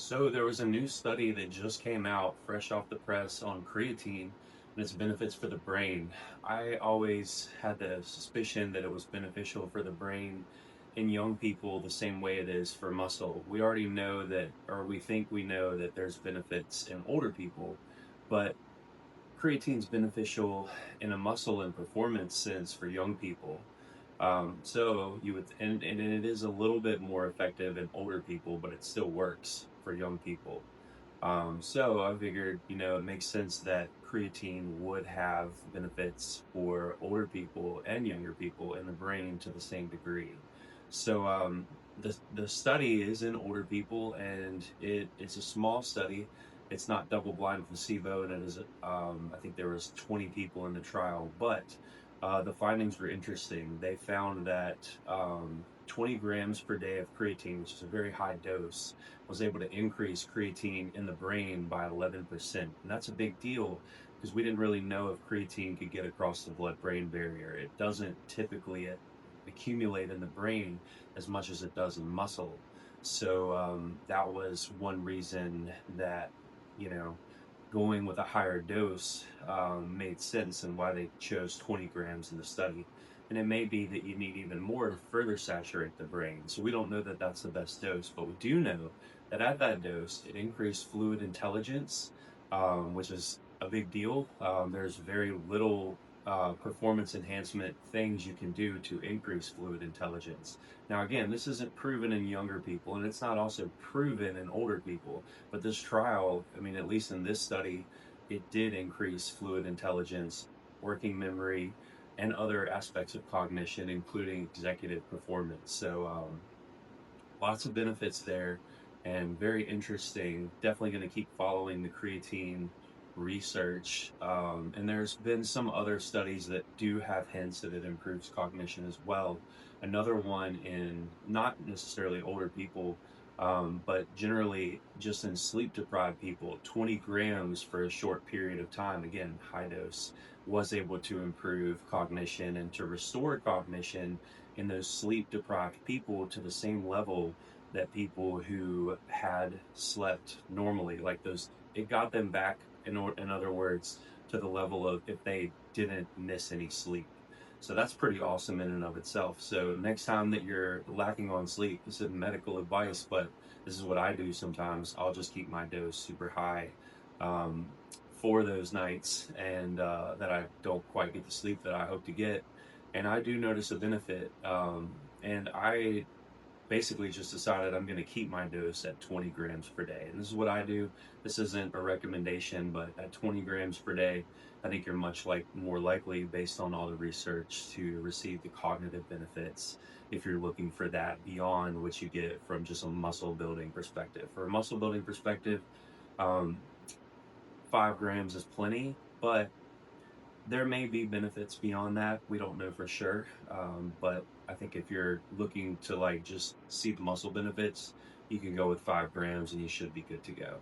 So there was a new study that just came out fresh off the press on creatine and its benefits for the brain. I always had the suspicion that it was beneficial for the brain in young people the same way it is for muscle. We already know that, or we think we know that there's benefits in older people, but creatine's beneficial in a muscle and performance sense for young people. So you would, and it is a little bit more effective in older people, but it still works for young people. So I figured, it makes sense that creatine would have benefits for older people and younger people in the brain to the same degree. So the study is in older people, and it's a small study. It's not double blind placebo, and it is I think there was 20 people in the trial, but the findings were interesting. They found that 20 grams per day of creatine, which is a very high dose, was able to increase creatine in the brain by 11%. And that's a big deal because we didn't really know if creatine could get across the blood-brain barrier. It doesn't typically accumulate in the brain as much as it does in muscle. So that was one reason that, you know, going with a higher dose made sense and why they chose 20 grams in the study. And it may be that you need even more to further saturate the brain. So we don't know that that's the best dose, but we do know that at that dose, it increased fluid intelligence, which is a big deal. There's very little performance enhancement things you can do to increase fluid intelligence. Now, again, this isn't proven in younger people, and it's not also proven in older people. But this trial, I mean, at least in this study, it did increase fluid intelligence, working memory, and other aspects of cognition, including executive performance. So, lots of benefits there and very interesting. Definitely going to keep following the creatine research. And there's been some other studies that do have hints that it improves cognition as well. Another one in not necessarily older people, but generally just in sleep deprived people, 20 grams for a short period of time, again, high dose, was able to improve cognition and to restore cognition in those sleep deprived people to the same level that people who had slept normally, like those, it got them back, in other words, to the level of if they didn't miss any sleep. So that's pretty awesome in and of itself. So next time that you're lacking on sleep, this is medical advice, but this is what I do sometimes. I'll just keep my dose super high um, for those nights, and that I don't quite get the sleep that I hope to get. And I do notice a benefit. And I basically just decided I'm going to keep my dose at 20 grams per day. And this is what I do. This isn't a recommendation, but at 20 grams per day, I think you're much like more likely, based on all the research, to receive the cognitive benefits if you're looking for that beyond what you get from just a muscle building perspective. For a muscle building perspective, um, 5 grams is plenty, but there may be benefits beyond that. We don't know for sure. But I think if you're looking to like just see the muscle benefits, you can go with 5 grams and you should be good to go.